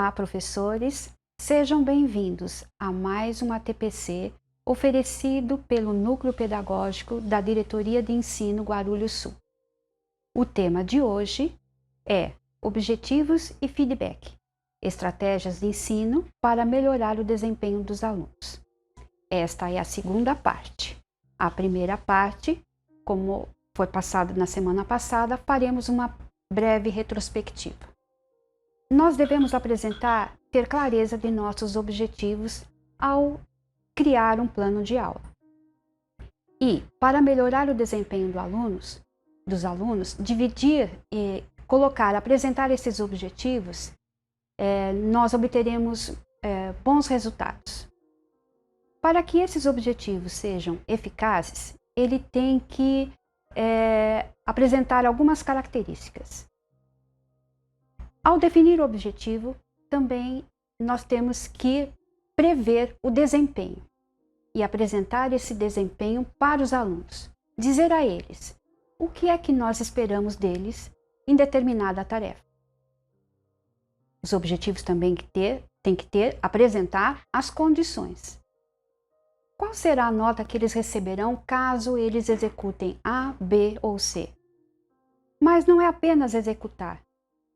Olá, professores! Sejam bem-vindos a mais um ATPC oferecido pelo Núcleo Pedagógico da Diretoria de Ensino Guarulhos Sul. O tema de hoje é Objetivos e Feedback, estratégias de ensino para melhorar o desempenho dos alunos. Esta é a segunda parte. A primeira parte, como foi passado na semana passada, faremos uma breve retrospectiva. Nós devemos ter clareza de nossos objetivos ao criar um plano de aula. E, para melhorar o desempenho dos alunos, apresentar esses objetivos, nós obteremos bons resultados. Para que esses objetivos sejam eficazes, ele tem que apresentar algumas características. Ao definir o objetivo, também nós temos que prever o desempenho e apresentar esse desempenho para os alunos. Dizer a eles o que é que nós esperamos deles em determinada tarefa. Os objetivos também têm que apresentar as condições. Qual será a nota que eles receberão caso eles executem A, B ou C? Mas não é apenas executar.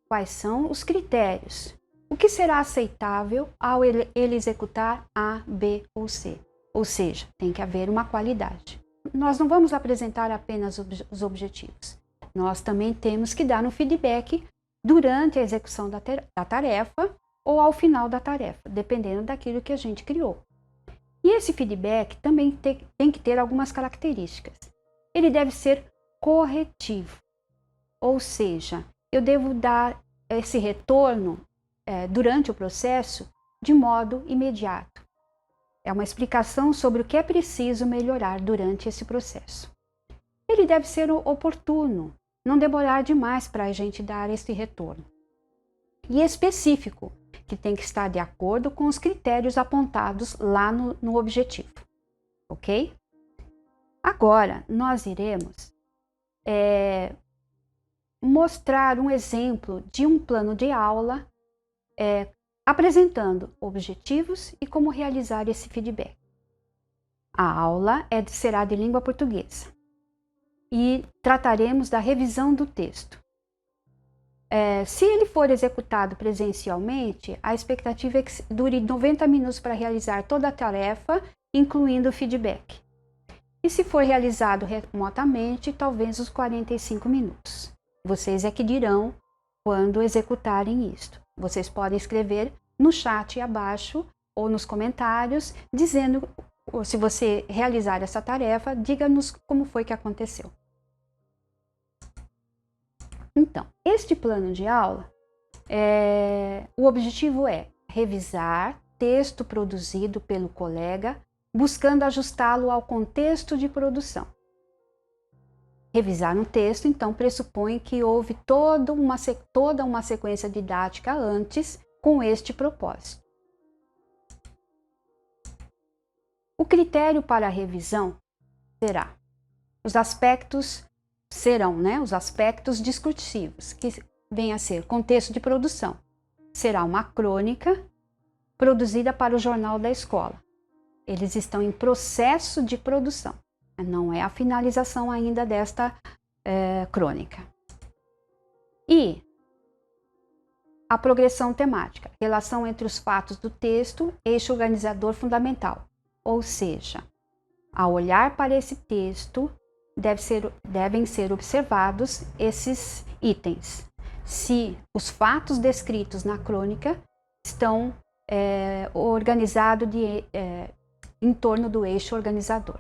Quais são os critérios? O que será aceitável ao ele executar A, B ou C? Ou seja, tem que haver uma qualidade. Nós não vamos apresentar apenas os objetivos. Nós também temos que dar um feedback durante a execução da tarefa ou ao final da tarefa, dependendo daquilo que a gente criou. E esse feedback também tem que ter algumas características. Ele deve ser corretivo, ou seja, eu devo dar esse retorno durante o processo de modo imediato. É uma explicação sobre o que é preciso melhorar durante esse processo. Ele deve ser oportuno, não demorar demais para a gente dar esse retorno. E específico, que tem que estar de acordo com os critérios apontados lá no objetivo. Ok? Agora, nós iremos mostrar um exemplo de um plano de aula apresentando objetivos e como realizar esse feedback. A aula será de língua portuguesa e trataremos da revisão do texto. Se ele for executado presencialmente, a expectativa é que dure 90 minutos para realizar toda a tarefa, incluindo o feedback. E se for realizado remotamente, talvez os 45 minutos. Vocês é que dirão quando executarem isto. Vocês podem escrever no chat abaixo ou nos comentários, dizendo, se você realizar essa tarefa, diga-nos como foi que aconteceu. Então, este plano de aula, o objetivo é revisar texto produzido pelo colega, buscando ajustá-lo ao contexto de produção. Revisar um texto, então, pressupõe que houve toda uma sequência didática antes com este propósito. O critério para a revisão serão os aspectos discursivos, que vem a ser contexto de produção. Será uma crônica produzida para o jornal da escola. Eles estão em processo de produção. Não é a finalização ainda desta crônica. E a progressão temática, relação entre os fatos do texto, eixo organizador fundamental. Ou seja, ao olhar para esse texto, devem ser observados esses itens. Se os fatos descritos na crônica estão organizados em torno do eixo organizador.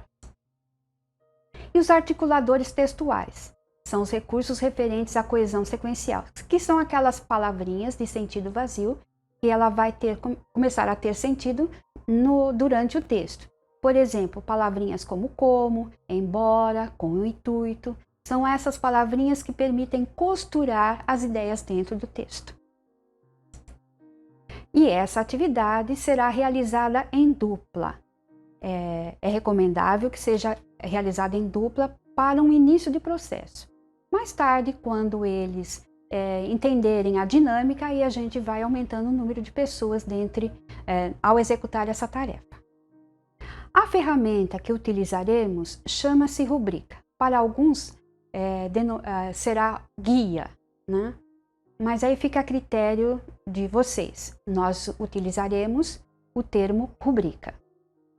E os articuladores textuais são os recursos referentes à coesão sequencial, que são aquelas palavrinhas de sentido vazio que ela vai começar a ter sentido durante o texto. Por exemplo, palavrinhas como, embora, com o intuito, são essas palavrinhas que permitem costurar as ideias dentro do texto. E essa atividade será realizada em dupla. É recomendável que seja realizada em dupla para um início de processo. Mais tarde, quando eles entenderem a dinâmica e a gente vai aumentando o número de pessoas ao executar essa tarefa. A ferramenta que utilizaremos chama-se rubrica. Para alguns será guia, né? Mas aí fica a critério de vocês. Nós utilizaremos o termo rubrica.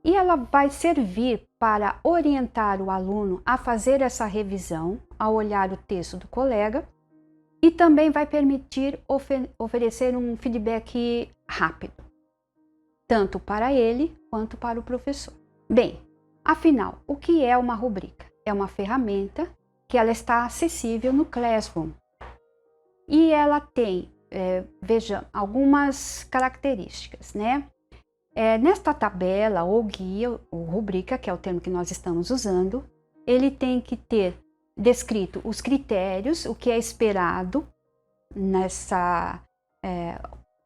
E ela vai servir para orientar o aluno a fazer essa revisão, a olhar o texto do colega, e também vai permitir oferecer um feedback rápido, tanto para ele quanto para o professor. Bem, afinal, o que é uma rubrica? É uma ferramenta que ela está acessível no Classroom. E ela tem, veja, algumas características, né? Nesta tabela ou guia, ou rubrica, que é o termo que nós estamos usando, ele tem que ter descrito os critérios, o que é esperado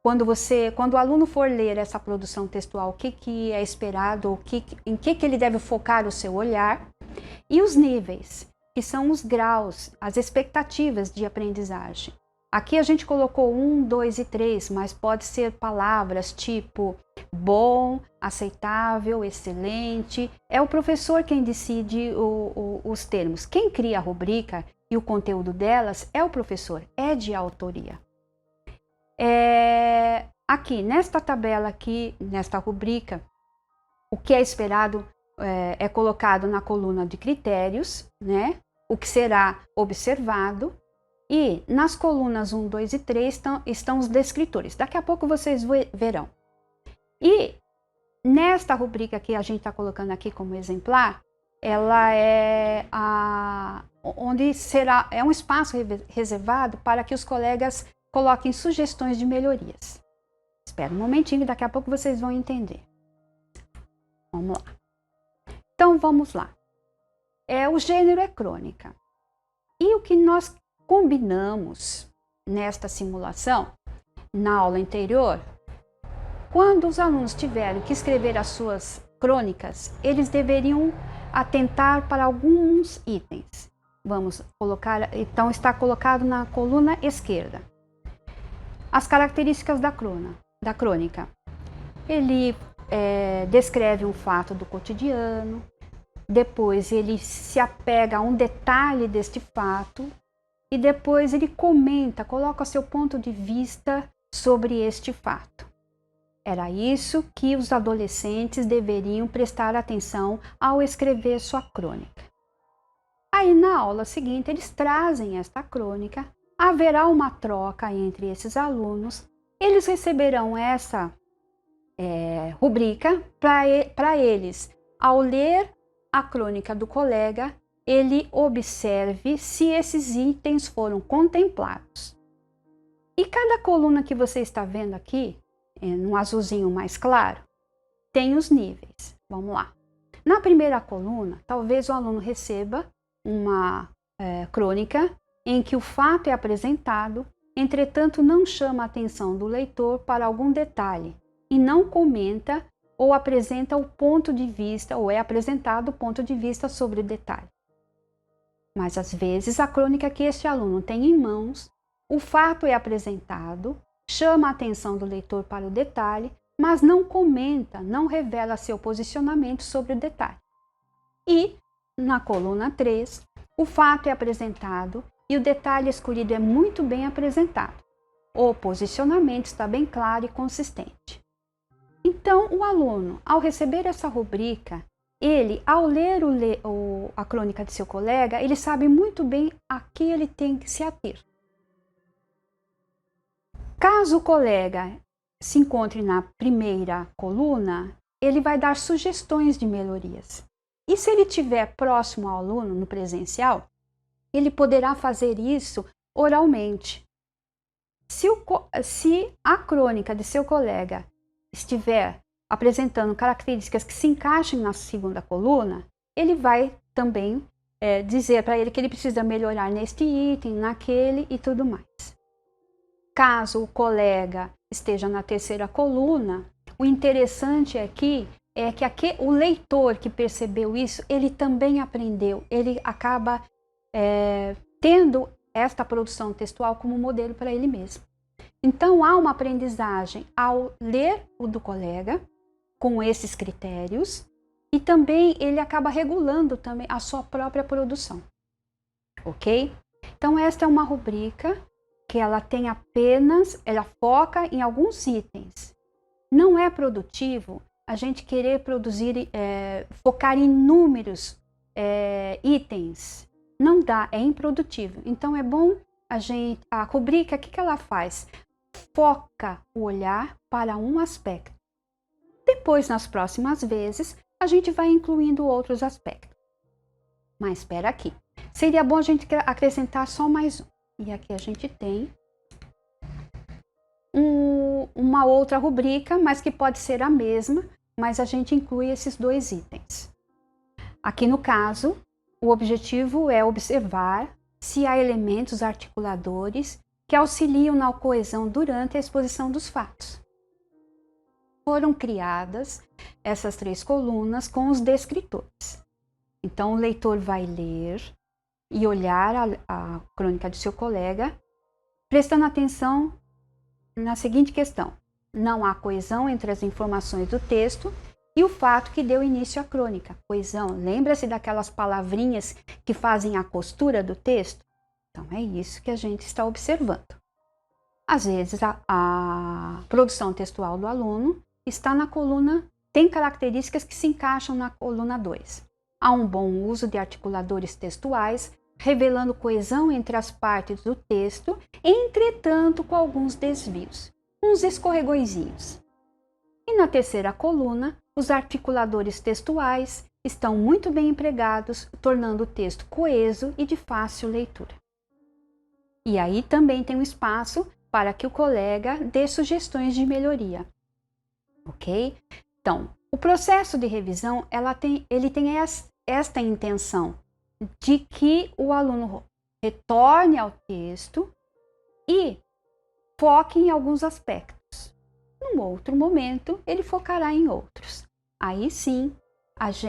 quando o aluno for ler essa produção textual, o que é esperado, em que ele deve focar o seu olhar, e os níveis, que são os graus, as expectativas de aprendizagem. Aqui a gente colocou 1, 2 e 3, mas pode ser palavras tipo bom, aceitável, excelente. É o professor quem decide os termos. Quem cria a rubrica e o conteúdo delas é o professor, é de autoria. Aqui, nesta tabela aqui, nesta rubrica, o que é esperado é colocado na coluna de critérios, né? O que será observado. E nas colunas 1, 2 e 3 estão os descritores. Daqui a pouco vocês verão. E nesta rubrica que a gente está colocando aqui como exemplar, ela é um espaço reservado para que os colegas coloquem sugestões de melhorias. Espera um momentinho, daqui a pouco vocês vão entender. Vamos lá. Então vamos lá. O gênero é crônica. E o que nós combinamos nesta simulação, na aula anterior, quando os alunos tiveram que escrever as suas crônicas, eles deveriam atentar para alguns itens. Vamos colocar, então está colocado na coluna esquerda. As características da crônica. Ele descreve um fato do cotidiano, depois ele se apega a um detalhe deste fato, e depois ele comenta, coloca seu ponto de vista sobre este fato. Era isso que os adolescentes deveriam prestar atenção ao escrever sua crônica. Aí na aula seguinte eles trazem esta crônica, haverá uma troca entre esses alunos, eles receberão essa rubrica para eles, ao ler a crônica do colega, ele observe se esses itens foram contemplados. E cada coluna que você está vendo aqui, num azulzinho mais claro, tem os níveis. Vamos lá. Na primeira coluna, talvez o aluno receba uma crônica em que o fato é apresentado, entretanto não chama a atenção do leitor para algum detalhe e não comenta ou apresenta o ponto de vista, ou é apresentado o ponto de vista sobre o detalhe. Mas às vezes a crônica que este aluno tem em mãos, o fato é apresentado, chama a atenção do leitor para o detalhe, mas não comenta, não revela seu posicionamento sobre o detalhe. E na coluna 3, o fato é apresentado e o detalhe escolhido é muito bem apresentado. O posicionamento está bem claro e consistente. Então, o aluno, ao receber essa rubrica, ele, ao ler a crônica de seu colega, ele sabe muito bem a que ele tem que se ater. Caso o colega se encontre na primeira coluna, ele vai dar sugestões de melhorias. E se ele estiver próximo ao aluno, no presencial, ele poderá fazer isso oralmente. Se a crônica de seu colega estiver apresentando características que se encaixem na segunda coluna, ele vai também dizer para ele que ele precisa melhorar neste item, naquele e tudo mais. Caso o colega esteja na terceira coluna, o interessante aqui é que o leitor que percebeu isso, ele também aprendeu, ele acaba tendo esta produção textual como modelo para ele mesmo. Então, há uma aprendizagem ao ler o do colega, com esses critérios, e também ele acaba regulando também a sua própria produção, ok? Então, esta é uma rubrica que ela tem ela foca em alguns itens. Não é produtivo a gente querer produzir, focar em inúmeros itens. Não dá, é improdutivo. Então, é bom a rubrica, o que ela faz? Foca o olhar para um aspecto. Depois, nas próximas vezes, a gente vai incluindo outros aspectos. Mas espera aqui. Seria bom a gente acrescentar só mais um. E aqui a gente tem uma outra rubrica, mas que pode ser a mesma, mas a gente inclui esses dois itens. Aqui no caso, o objetivo é observar se há elementos articuladores que auxiliam na coesão durante a exposição dos fatos. Foram criadas essas 3 colunas com os descritores. Então, o leitor vai ler e olhar a crônica de seu colega, prestando atenção na seguinte questão: não há coesão entre as informações do texto e o fato que deu início à crônica. Coesão, lembra-se daquelas palavrinhas que fazem a costura do texto? Então, é isso que a gente está observando. Às vezes, a produção textual do aluno está na coluna, tem características que se encaixam na coluna 2. Há um bom uso de articuladores textuais, revelando coesão entre as partes do texto, entretanto com alguns desvios, uns escorregõezinhos. E na terceira coluna, os articuladores textuais estão muito bem empregados, tornando o texto coeso e de fácil leitura. E aí também tem um espaço para que o colega dê sugestões de melhoria. Ok? Então, o processo de revisão, ele tem esta intenção de que o aluno retorne ao texto e foque em alguns aspectos. Num outro momento, ele focará em outros. Aí sim,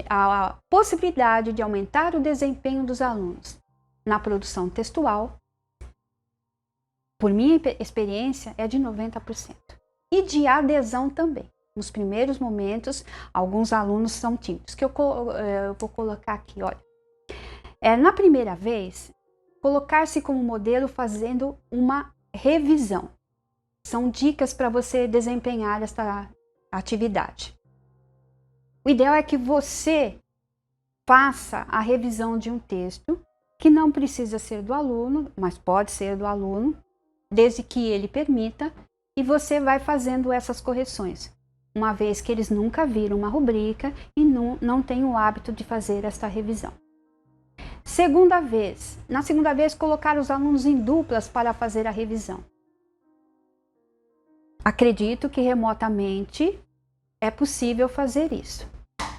a possibilidade de aumentar o desempenho dos alunos na produção textual, por minha experiência, é de 90%. E de adesão também. Nos primeiros momentos, alguns alunos são tímidos, que eu vou colocar aqui, olha. Na primeira vez, colocar-se como modelo fazendo uma revisão. São dicas para você desempenhar esta atividade. O ideal é que você faça a revisão de um texto, que não precisa ser do aluno, mas pode ser do aluno, desde que ele permita, e você vai fazendo essas correções, uma vez que eles nunca viram uma rubrica e não têm o hábito de fazer esta revisão. Na segunda vez, colocar os alunos em duplas para fazer a revisão. Acredito que remotamente é possível fazer isso.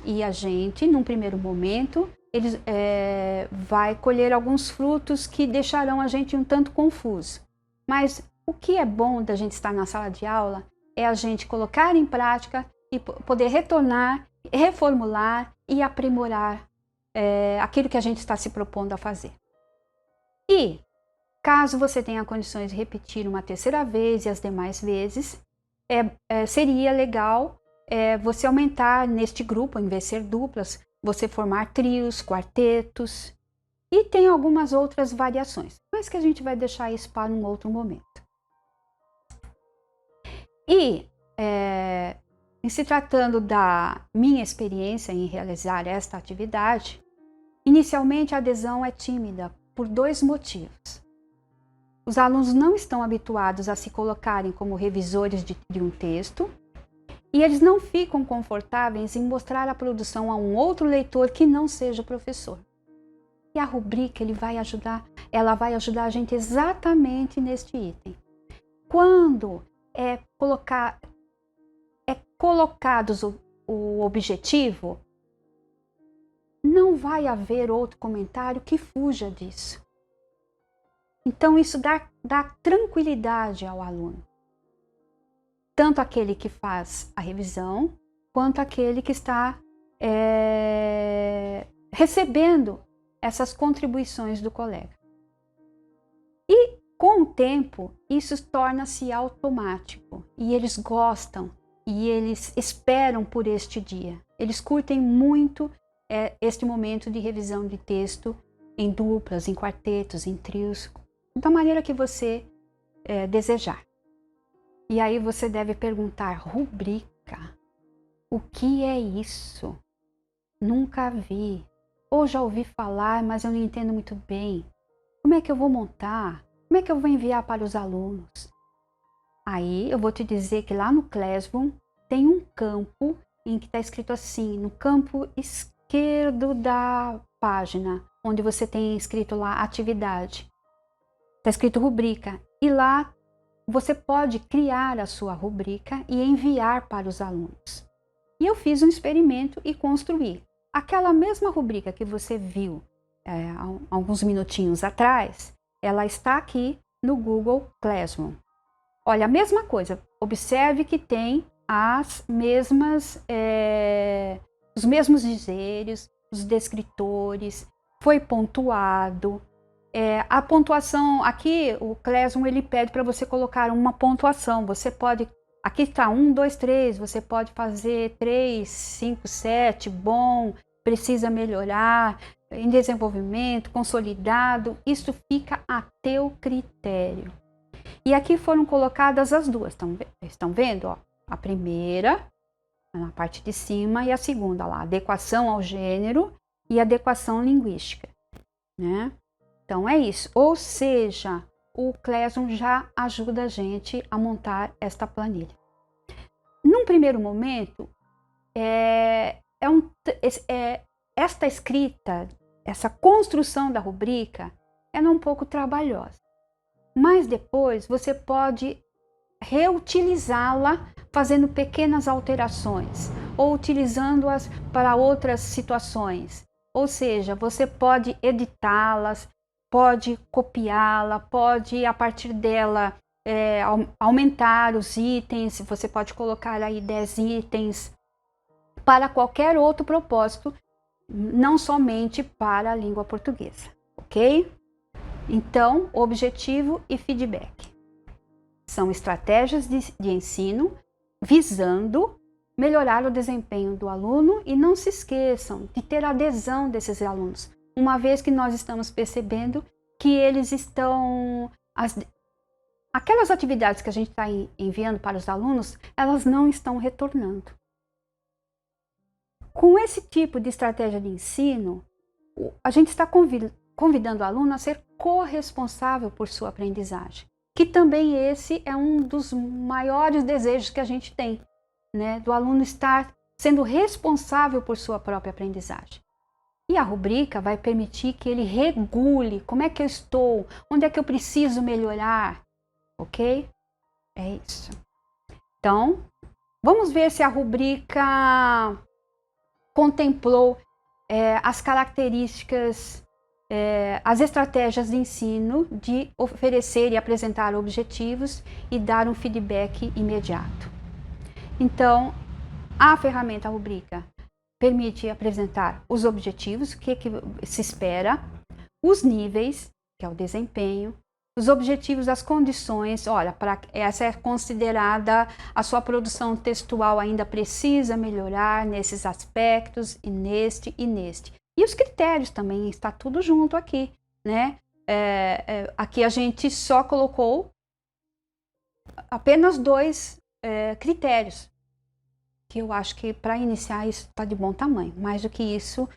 E a gente, num primeiro momento, vai colher alguns frutos que deixarão a gente um tanto confuso. Mas o que é bom da gente estar na sala de aula é a gente colocar em prática e poder retornar, reformular e aprimorar aquilo que a gente está se propondo a fazer. E, caso você tenha condições de repetir uma terceira vez e as demais vezes, seria legal você aumentar neste grupo, em vez de ser duplas, você formar trios, quartetos, e tem algumas outras variações, mas que a gente vai deixar isso para um outro momento. E, em se tratando da minha experiência em realizar esta atividade, inicialmente a adesão é tímida por 2 motivos. Os alunos não estão habituados a se colocarem como revisores de um texto e eles não ficam confortáveis em mostrar a produção a um outro leitor que não seja o professor. E a rubrica ela vai ajudar a gente exatamente neste item. Quando é colocado o objetivo, não vai haver outro comentário que fuja disso. Então, isso dá tranquilidade ao aluno. Tanto aquele que faz a revisão, quanto aquele que está recebendo essas contribuições do colega. E com o tempo, isso torna-se automático e eles gostam e eles esperam por este dia. Eles curtem muito este momento de revisão de texto em duplas, em quartetos, em trios, da maneira que você desejar. E aí você deve perguntar: rubrica, o que é isso? Nunca vi. Ou já ouvi falar, mas eu não entendo muito bem. Como é que eu vou montar? Como é que eu vou enviar para os alunos? Aí eu vou te dizer que lá no Classroom tem um campo em que está escrito assim, no campo esquerdo da página, onde você tem escrito lá atividade. Está escrito rubrica. E lá você pode criar a sua rubrica e enviar para os alunos. E eu fiz um experimento e construí. Aquela mesma rubrica que você viu há alguns minutinhos atrás, ela está aqui no Google Classroom. Olha, a mesma coisa. Observe que tem os mesmos dizeres, os descritores, foi pontuado. A pontuação aqui, o Classroom ele pede para você colocar uma pontuação. Você pode, aqui está 1, 2, 3, você pode fazer 3, 5, 7, bom, precisa melhorar, em desenvolvimento, consolidado. Isso fica a teu critério. E aqui foram colocadas as duas, estão vendo? Ó, a primeira, na parte de cima, e a segunda lá, adequação ao gênero e adequação linguística, né? Então é isso, ou seja, o Classroom já ajuda a gente a montar esta planilha. Num primeiro momento, esta escrita, essa construção da rubrica, é um pouco trabalhosa. Mas depois você pode reutilizá-la fazendo pequenas alterações ou utilizando-as para outras situações. Ou seja, você pode editá-las, pode copiá-la, pode a partir dela aumentar os itens, você pode colocar aí 10 itens para qualquer outro propósito, não somente para a língua portuguesa, ok? Então, objetivo e feedback são estratégias de ensino visando melhorar o desempenho do aluno, e não se esqueçam de ter a adesão desses alunos, uma vez que nós estamos percebendo que eles estão... aquelas atividades que a gente está enviando para os alunos, elas não estão retornando. Com esse tipo de estratégia de ensino, a gente está convidando o aluno a ser corresponsável por sua aprendizagem, que também esse é um dos maiores desejos que a gente tem, né? Do aluno estar sendo responsável por sua própria aprendizagem. E a rubrica vai permitir que ele regule como é que eu estou, onde é que eu preciso melhorar, ok? É isso. Então, vamos ver se a rubrica contemplou as características, as estratégias de ensino de oferecer e apresentar objetivos e dar um feedback imediato. Então, a ferramenta rubrica permite apresentar os objetivos, o que se espera, os níveis, que é o desempenho, os objetivos, as condições. Olha, essa é considerada a sua produção textual ainda precisa melhorar nesses aspectos e neste e neste. E os critérios também, está tudo junto aqui, né? Aqui a gente só colocou apenas 2 critérios, que eu acho que para iniciar isso está de bom tamanho. Mais do que isso,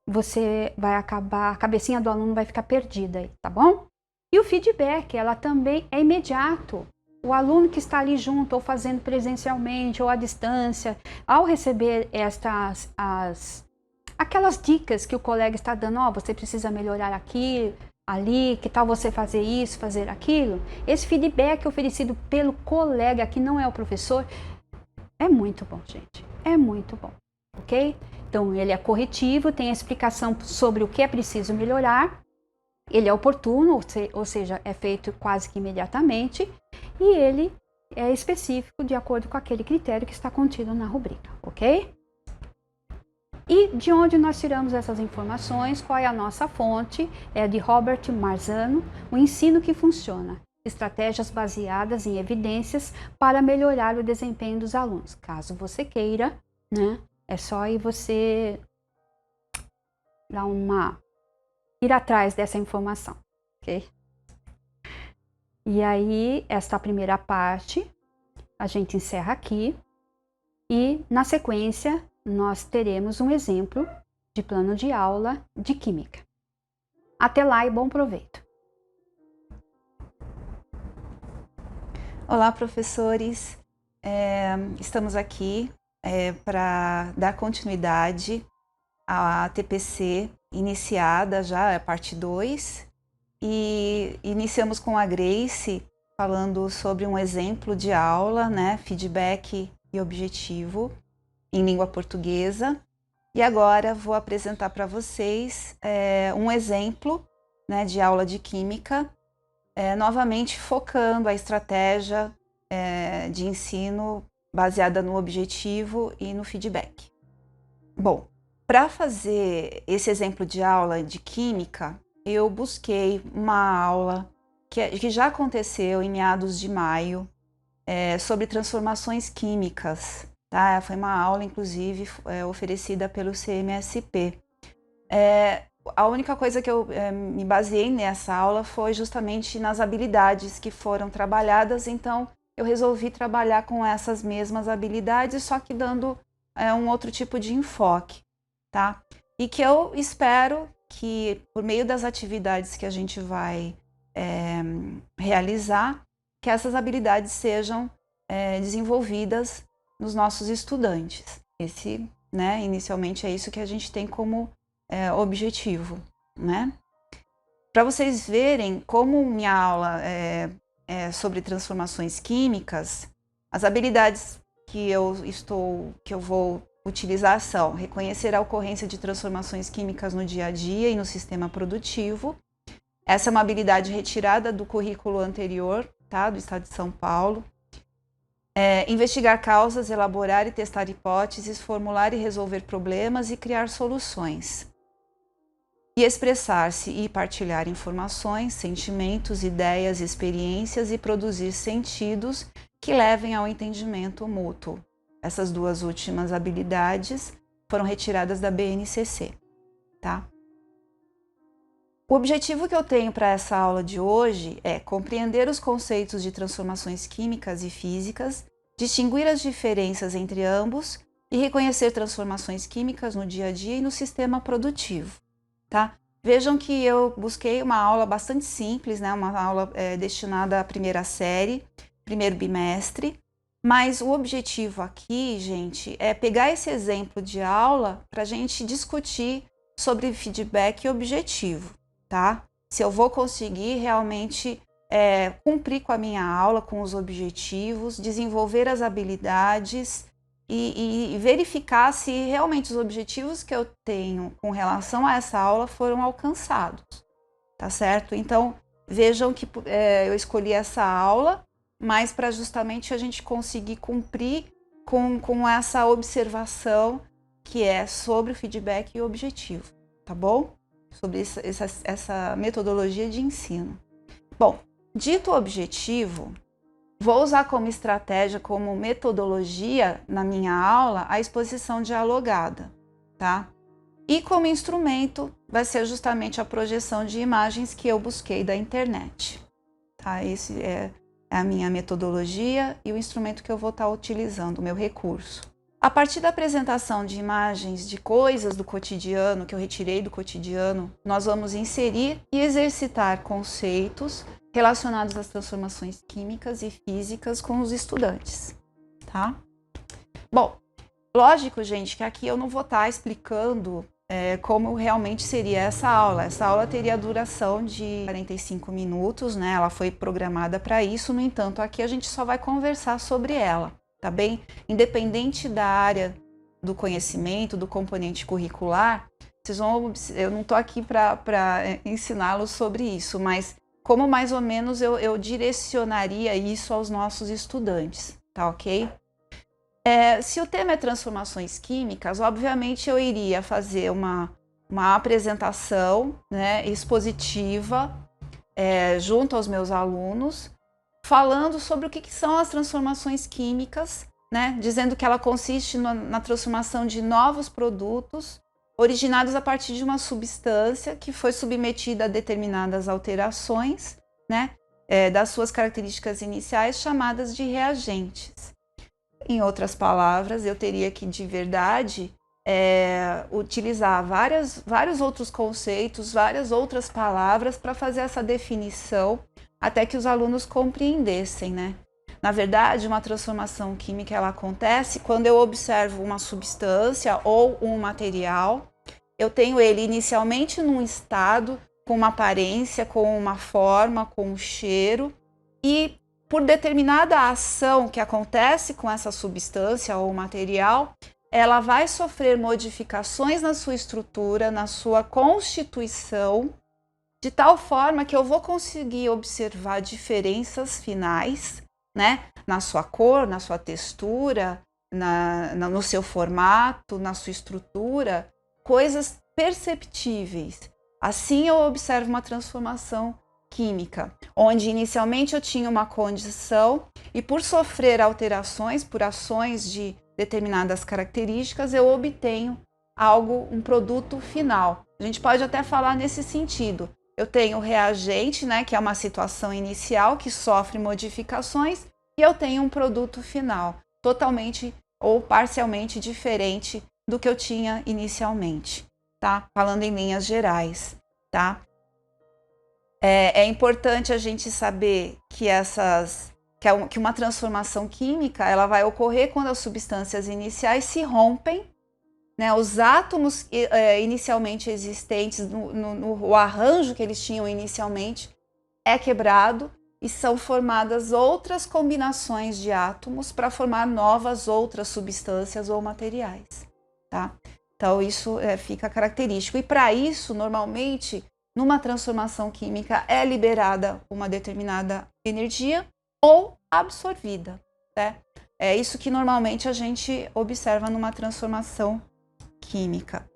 você vai acabar, a cabecinha do aluno vai ficar perdida aí, tá bom? E o feedback, ela também é imediato. O aluno que está ali junto, ou fazendo presencialmente, ou à distância, ao receber aquelas dicas que o colega está dando, você precisa melhorar aqui, ali, que tal você fazer isso, fazer aquilo? Esse feedback oferecido pelo colega, que não é o professor, é muito bom, gente. É muito bom, ok? Então, ele é corretivo, tem a explicação sobre o que é preciso melhorar, ele é oportuno, ou seja, é feito quase que imediatamente, e ele é específico de acordo com aquele critério que está contido na rubrica, ok? E de onde nós tiramos essas informações? Qual é a nossa fonte? É de Robert Marzano, O Ensino que Funciona. Estratégias baseadas em evidências para melhorar o desempenho dos alunos. Caso você queira, né? É só aí você dar ir atrás dessa informação, ok? E aí, esta primeira parte, a gente encerra aqui. E, na sequência, nós teremos um exemplo de plano de aula de Química. Até lá e bom proveito! Olá, professores! Estamos aqui para dar continuidade à TPC iniciada já, a parte 2, e iniciamos com a Grace falando sobre um exemplo de aula, né, feedback e objetivo em língua portuguesa. E agora vou apresentar para vocês um exemplo, né, de aula de Química, novamente focando a estratégia de ensino baseada no objetivo e no feedback. Bom, para fazer esse exemplo de aula de Química, eu busquei uma aula que já aconteceu em meados de maio, sobre transformações químicas. Tá? Foi uma aula, inclusive, oferecida pelo CMSP. A única coisa que eu me baseei nessa aula foi justamente nas habilidades que foram trabalhadas, então eu resolvi trabalhar com essas mesmas habilidades, só que dando um outro tipo de enfoque, tá? E que eu espero que, por meio das atividades que a gente vai realizar, que essas habilidades sejam desenvolvidas nos nossos estudantes. Né, inicialmente é isso que a gente tem como objetivo, né? Para vocês verem como minha aula é sobre transformações químicas, as habilidades que eu vou utilizar são reconhecer a ocorrência de transformações químicas no dia a dia e no sistema produtivo. Essa é uma habilidade retirada do currículo anterior, tá, do Estado de São Paulo. Investigar causas, elaborar e testar hipóteses, formular e resolver problemas e criar soluções. E expressar-se e partilhar informações, sentimentos, ideias, experiências e produzir sentidos que levem ao entendimento mútuo. Essas duas últimas habilidades foram retiradas da BNCC, tá? O objetivo que eu tenho para essa aula de hoje é compreender os conceitos de transformações químicas e físicas, distinguir as diferenças entre ambos e reconhecer transformações químicas no dia a dia e no sistema produtivo. Tá? Vejam que eu busquei uma aula bastante simples, né? Uma aula destinada à primeira série, primeiro bimestre, mas o objetivo aqui, gente, é pegar esse exemplo de aula para a gente discutir sobre feedback e objetivo, tá? Se eu vou conseguir realmente cumprir com a minha aula, com os objetivos, desenvolver as habilidades e verificar se realmente os objetivos que eu tenho com relação a essa aula foram alcançados, tá certo? Então, vejam que eu escolhi essa aula, mas para justamente a gente conseguir cumprir com essa observação que é sobre o feedback e o objetivo, tá bom? Sobre essa metodologia de ensino. Bom, dito o objetivo, vou usar como estratégia, como metodologia na minha aula, a exposição dialogada, tá? E como instrumento vai ser justamente a projeção de imagens que eu busquei da internet, tá? Esse é a minha metodologia e o instrumento que eu vou estar utilizando, o meu recurso. A partir da apresentação de imagens de coisas do cotidiano, que eu retirei do cotidiano, nós vamos inserir e exercitar conceitos relacionados às transformações químicas e físicas com os estudantes, tá? Bom, lógico, gente, que aqui eu não vou estar explicando como realmente seria essa aula. Essa aula teria a duração de 45 minutos, né? Ela foi programada para isso, no entanto, aqui a gente só vai conversar sobre ela, tá bem? Independente da área do conhecimento, do componente curricular, eu não estou aqui para ensiná-los sobre isso, mas como mais ou menos eu direcionaria isso aos nossos estudantes, tá ok? Se o tema é transformações químicas, obviamente eu iria fazer uma apresentação, né, expositiva, junto aos meus alunos, falando sobre o que são as transformações químicas, né, dizendo que ela consiste na transformação de novos produtos originados a partir de uma substância que foi submetida a determinadas alterações, né, das suas características iniciais, chamadas de reagentes. Em outras palavras, eu teria que, de verdade, utilizar vários outros conceitos, várias outras palavras para fazer essa definição, até que os alunos compreendessem, né? Na verdade, uma transformação química ela acontece quando eu observo uma substância ou um material, eu tenho ele inicialmente num estado, com uma aparência, com uma forma, com um cheiro, e por determinada ação que acontece com essa substância ou material, ela vai sofrer modificações na sua estrutura, na sua constituição, de tal forma que eu vou conseguir observar diferenças finais, né, na sua cor, na sua textura, no seu formato, na sua estrutura, coisas perceptíveis. Assim eu observo uma transformação química, onde inicialmente eu tinha uma condição e por sofrer alterações, por ações de determinadas características, eu obtenho um produto final. A gente pode até falar nesse sentido. Eu tenho o reagente, né, que é uma situação inicial que sofre modificações, e eu tenho um produto final, totalmente ou parcialmente diferente do que eu tinha inicialmente, tá? Falando em linhas gerais, tá? É importante a gente saber que que uma transformação química ela vai ocorrer quando as substâncias iniciais se rompem, né? Os átomos inicialmente existentes, no arranjo que eles tinham inicialmente, é quebrado e são formadas outras combinações de átomos para formar novas outras substâncias ou materiais, tá? Então isso fica característico. E para isso, normalmente, numa transformação química é liberada uma determinada energia ou absorvida, né? É isso que normalmente a gente observa numa transformação química.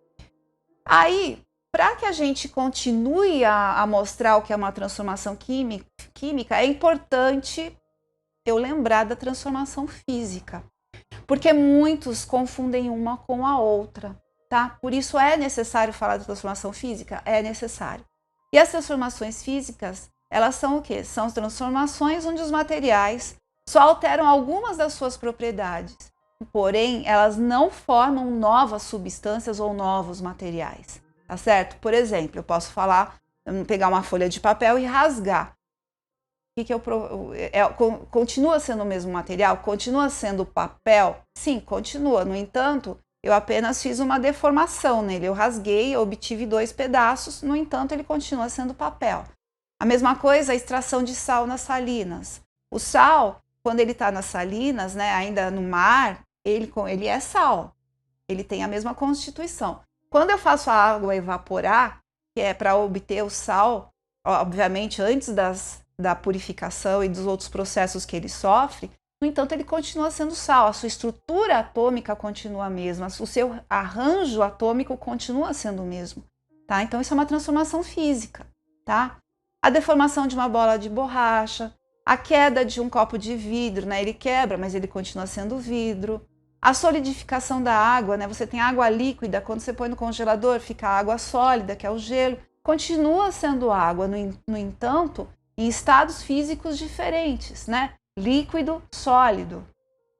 Aí, para que a gente continue a mostrar o que é uma transformação química, é importante eu lembrar da transformação física, porque muitos confundem uma com a outra, tá? Por isso é necessário falar de transformação física? É necessário. E as transformações físicas, elas são o quê? São transformações onde os materiais só alteram algumas das suas propriedades, porém, elas não formam novas substâncias ou novos materiais, tá certo? Por exemplo, eu posso pegar uma folha de papel e rasgar. Continua sendo o mesmo material? Continua sendo papel? Sim, continua. No entanto, eu apenas fiz uma deformação nele. Eu rasguei, obtive 2 pedaços, no entanto, ele continua sendo papel. A mesma coisa a extração de sal nas salinas. O sal, quando ele está nas salinas, né, ainda no mar, ele é sal. Ele tem a mesma constituição. Quando eu faço a água evaporar, que é para obter o sal, obviamente antes da purificação e dos outros processos que ele sofre, no entanto, ele continua sendo sal, a sua estrutura atômica continua a mesma, o seu arranjo atômico continua sendo o mesmo, tá? Então, isso é uma transformação física, tá? A deformação de uma bola de borracha, a queda de um copo de vidro, né? Ele quebra, mas ele continua sendo vidro. A solidificação da água, né? Você tem água líquida, quando você põe no congelador, fica água sólida, que é o gelo, continua sendo água, no entanto, em estados físicos diferentes, né? Líquido, sólido.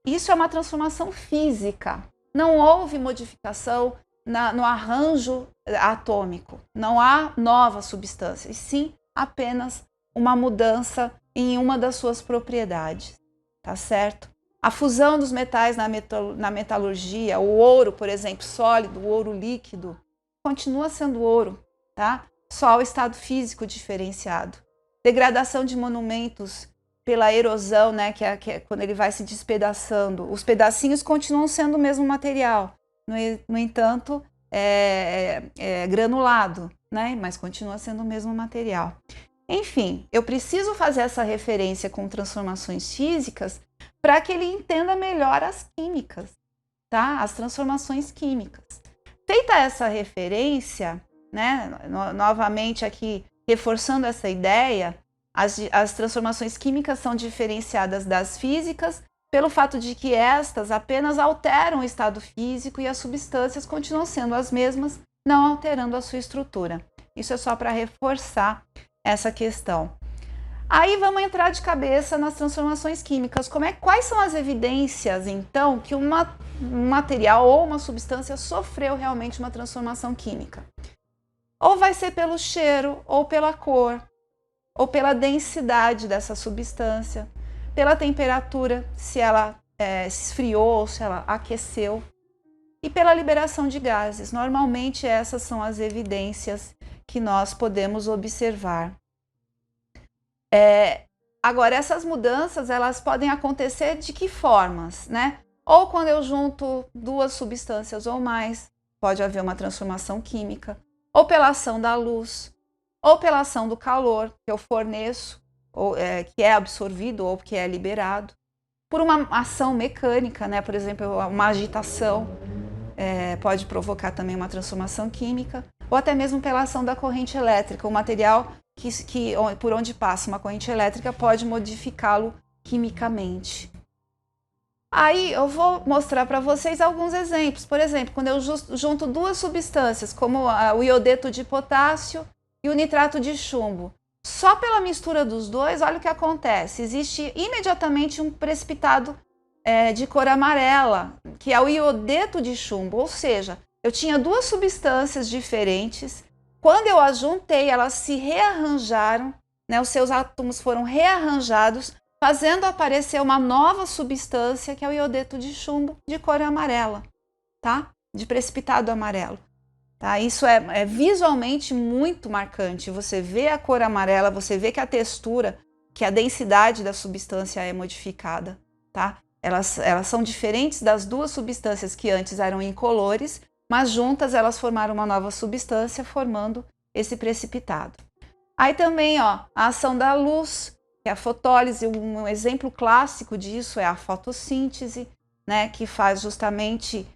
Isso é uma transformação física. Não houve modificação no arranjo atômico. Não há nova substância, e sim apenas uma mudança em uma das suas propriedades, tá certo? A fusão dos metais na metalurgia, o ouro, por exemplo, sólido, o ouro líquido, continua sendo ouro, tá? Só o estado físico diferenciado. Degradação de monumentos pela erosão, né, que é quando ele vai se despedaçando. Os pedacinhos continuam sendo o mesmo material, no entanto, é granulado, né, mas continua sendo o mesmo material. Enfim, eu preciso fazer essa referência com transformações físicas para que ele entenda melhor as químicas, tá? As transformações químicas. Feita essa referência, né, novamente aqui reforçando essa ideia, as transformações químicas são diferenciadas das físicas pelo fato de que estas apenas alteram o estado físico e as substâncias continuam sendo as mesmas, não alterando a sua estrutura. Isso é só para reforçar essa questão. Aí vamos entrar de cabeça nas transformações químicas. Quais são as evidências, então, que um material ou uma substância sofreu realmente uma transformação química? Ou vai ser pelo cheiro, ou pela cor, ou pela densidade dessa substância, pela temperatura, se ela esfriou ou se ela aqueceu, e pela liberação de gases. Normalmente essas são as evidências que nós podemos observar. Agora, essas mudanças, elas podem acontecer de que formas, né? Ou quando eu junto duas substâncias ou mais, pode haver uma transformação química, ou pela ação da luz, ou pela ação do calor que eu forneço, ou, que é absorvido ou que é liberado, por uma ação mecânica, né? Por exemplo, uma agitação pode provocar também uma transformação química, ou até mesmo pela ação da corrente elétrica, o material por onde passa uma corrente elétrica pode modificá-lo quimicamente. Aí eu vou mostrar para vocês alguns exemplos. Por exemplo, quando eu junto duas substâncias, como o iodeto de potássio e o nitrato de chumbo, só pela mistura dos dois, olha o que acontece. Existe imediatamente um precipitado de cor amarela, que é o iodeto de chumbo, ou seja, eu tinha duas substâncias diferentes. Quando eu as juntei, elas se rearranjaram, né, os seus átomos foram rearranjados, fazendo aparecer uma nova substância, que é o iodeto de chumbo, de cor amarela, tá? De precipitado amarelo. Tá? Isso é visualmente muito marcante. Você vê a cor amarela, você vê que a textura, que a densidade da substância é modificada. Tá? Elas são diferentes das duas substâncias que antes eram incolores, mas juntas elas formaram uma nova substância, formando esse precipitado. Aí também, ó, a ação da luz, que é a fotólise, um exemplo clássico disso é a fotossíntese, né, que faz justamente,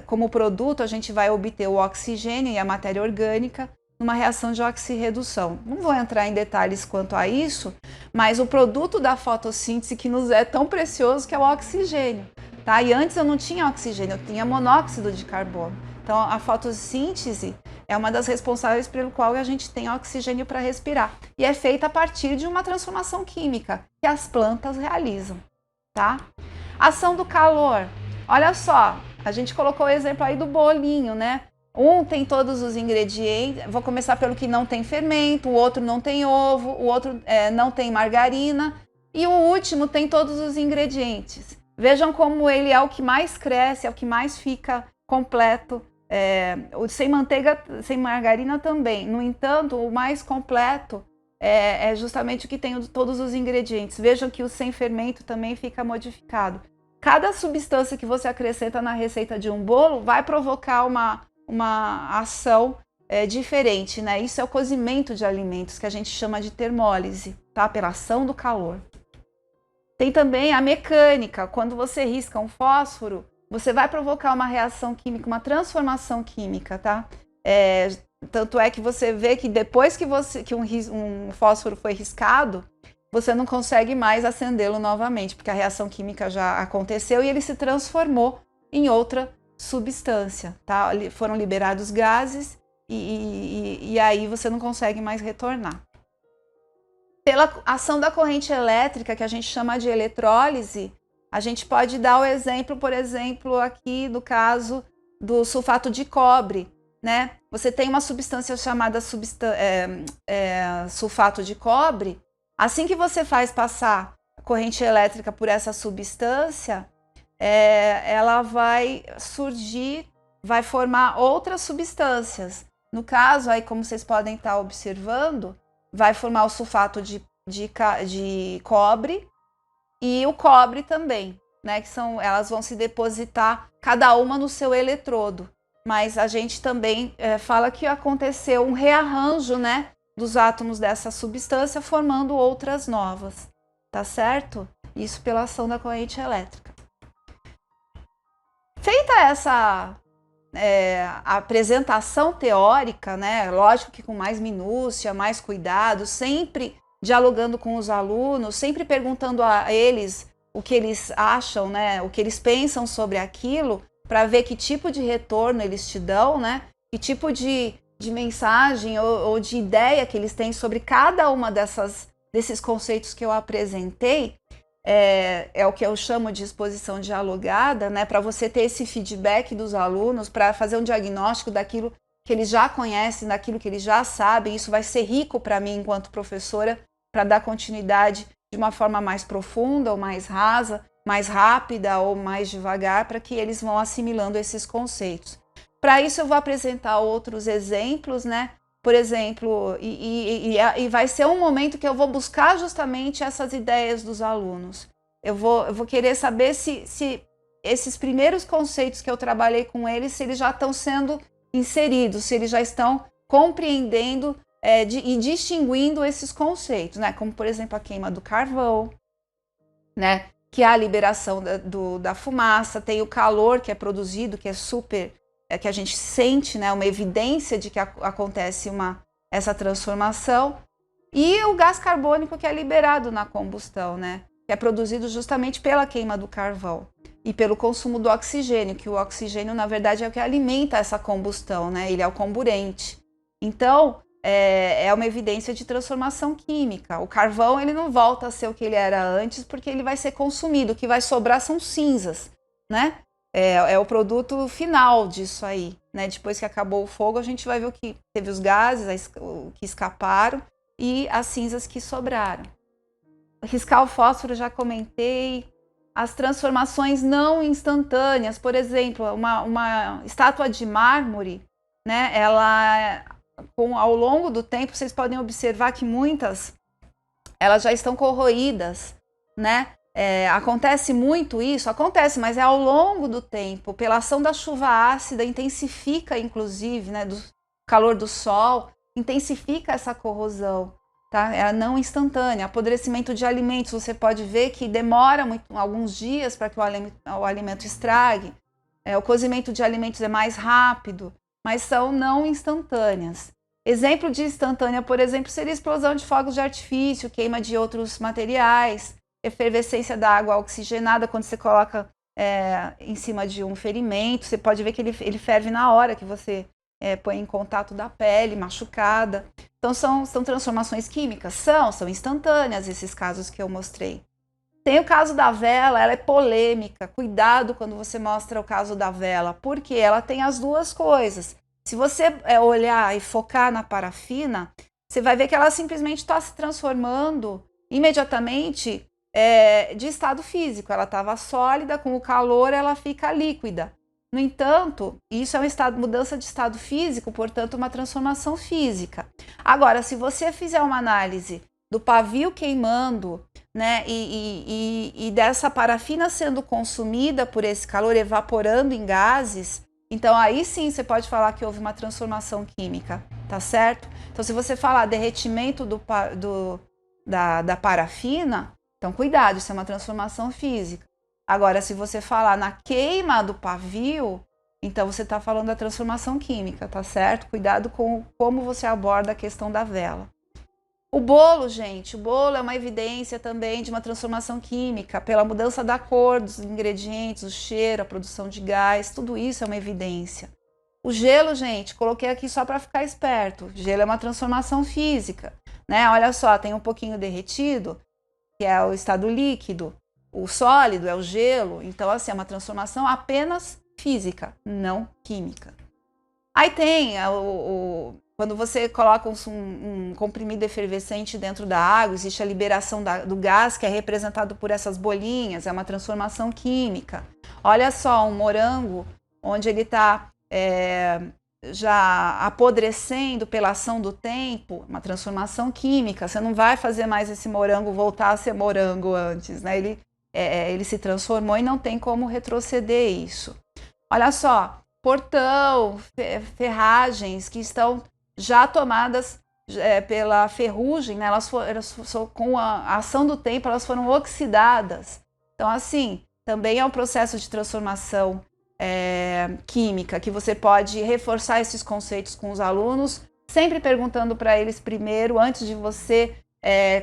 como produto, a gente vai obter o oxigênio e a matéria orgânica numa reação de oxirredução. Não vou entrar em detalhes quanto a isso, mas o produto da fotossíntese que nos é tão precioso, que é o oxigênio. Tá? E antes eu não tinha oxigênio, eu tinha monóxido de carbono. Então a fotossíntese é uma das responsáveis pelo qual a gente tem oxigênio para respirar. E é feita a partir de uma transformação química que as plantas realizam. Tá? Ação do calor. Olha só, a gente colocou o exemplo aí do bolinho, né? Um tem todos os ingredientes, vou começar pelo que não tem fermento, o outro não tem ovo, o outro não tem margarina e o último tem todos os ingredientes. Vejam como ele é o que mais cresce, é o que mais fica completo. Sem manteiga, sem margarina também. No entanto, o mais completo é justamente o que tem todos os ingredientes. Vejam que o sem fermento também fica modificado. Cada substância que você acrescenta na receita de um bolo vai provocar uma ação diferente, né? Isso é o cozimento de alimentos, que a gente chama de termólise, tá? Pela ação do calor. Tem também a mecânica. Quando você risca um fósforo, você vai provocar uma reação química, uma transformação química, tá? Tanto é que você vê que depois que um fósforo foi riscado, você não consegue mais acendê-lo novamente, porque a reação química já aconteceu e ele se transformou em outra substância, tá? Foram liberados gases e aí você não consegue mais retornar. Pela ação da corrente elétrica, que a gente chama de eletrólise, a gente pode dar o exemplo, por exemplo, aqui do caso do sulfato de cobre, né? Você tem uma substância chamada sulfato de cobre. Assim que você faz passar a corrente elétrica por essa substância, ela vai surgir, vai formar outras substâncias. No caso, aí como vocês podem estar observando, vai formar o sulfato de cobre e o cobre também, né? Que elas vão se depositar cada uma no seu eletrodo. Mas a gente também fala que aconteceu um rearranjo, né, dos átomos dessa substância, formando outras novas, tá certo? isso pela ação da corrente elétrica. Feita essa apresentação teórica, né? Lógico que com mais minúcia, mais cuidado, sempre dialogando com os alunos, sempre perguntando a eles o que eles acham, né? O que eles pensam sobre aquilo, para ver que tipo de retorno eles te dão, né? Que tipo de mensagem ou de ideia que eles têm sobre cada uma desses conceitos que eu apresentei. É o que eu chamo de exposição dialogada, né? Para você ter esse feedback dos alunos, para fazer um diagnóstico daquilo que eles já conhecem, daquilo que eles já sabem. Isso vai ser rico para mim enquanto professora, para dar continuidade de uma forma mais profunda ou mais rasa, mais rápida ou mais devagar, para que eles vão assimilando esses conceitos. Para isso eu vou apresentar outros exemplos, né? Por exemplo, e vai ser um momento que eu vou buscar justamente essas ideias dos alunos. Eu vou querer saber se esses primeiros conceitos que eu trabalhei com eles, se eles já estão sendo inseridos, se eles já estão compreendendo e distinguindo esses conceitos, né? Como, por exemplo, a queima do carvão, né? Que é a liberação da fumaça, tem o calor que é produzido, que é super... que a gente sente, né, uma evidência de que acontece essa transformação, e o gás carbônico que é liberado na combustão, né, que é produzido justamente pela queima do carvão e pelo consumo do oxigênio, que o oxigênio, na verdade, é o que alimenta essa combustão, né, ele é o comburente. Então, é uma evidência de transformação química. O carvão, ele não volta a ser o que ele era antes, porque ele vai ser consumido, o que vai sobrar são cinzas, né? É o produto final disso aí, né? Depois que acabou o fogo, a gente vai ver o que teve os gases, o que escaparam e as cinzas que sobraram. Riscar o fósforo, já comentei. As transformações não instantâneas, por exemplo, uma estátua de mármore, né? Ela, ao longo do tempo, vocês podem observar que muitas elas já estão corroídas, né? Acontece muito isso? Acontece, mas é ao longo do tempo, pela ação da chuva ácida, intensifica inclusive, né, do calor do sol, intensifica essa corrosão, tá? É não instantânea. Apodrecimento de alimentos, você pode ver que demora alguns dias para que o alimento estrague. O cozimento de alimentos é mais rápido, mas são não instantâneas. Exemplo de instantânea, por exemplo, seria explosão de fogos de artifício, queima de outros materiais, efervescência da água oxigenada, quando você coloca em cima de um ferimento, você pode ver que ele ferve na hora que você põe em contato da pele machucada. Então são transformações químicas? São instantâneas esses casos que eu mostrei. Tem o caso da vela, ela é polêmica. Cuidado quando você mostra o caso da vela, porque ela tem as duas coisas. Se você olhar e focar na parafina, você vai ver que ela simplesmente está se transformando imediatamente de estado físico. Ela estava sólida, com o calor ela fica líquida. No entanto, isso é mudança de estado físico, portanto uma transformação física. Agora, se você fizer uma análise do pavio queimando, né, e dessa parafina sendo consumida por esse calor, evaporando em gases, então aí sim você pode falar que houve uma transformação química, tá certo? Então se você falar derretimento da parafina, então cuidado, isso é uma transformação física. Agora, se você falar na queima do pavio, então você está falando da transformação química, tá certo? Cuidado com como você aborda a questão da vela. O bolo, gente, o bolo é uma evidência também de uma transformação química, pela mudança da cor dos ingredientes, o cheiro, a produção de gás, tudo isso é uma evidência. O gelo, gente, coloquei aqui só para ficar esperto. O gelo é uma transformação física, né? Olha só, tem um pouquinho derretido, que é o estado líquido. O sólido é o gelo, então assim, é uma transformação apenas física, não química. Aí tem quando você coloca um comprimido efervescente dentro da água, existe a liberação do gás, que é representado por essas bolinhas, é uma transformação química. Olha só, um morango, onde ele está já apodrecendo pela ação do tempo, uma transformação química. Você não vai fazer mais esse morango voltar a ser morango antes, né? Ele se transformou e não tem como retroceder isso. Olha só, portão, ferragens que estão já tomadas pela ferrugem, né, com a ação do tempo, elas foram oxidadas. Então, assim, também é um processo de transformação química, que você pode reforçar esses conceitos com os alunos, sempre perguntando para eles primeiro, antes de você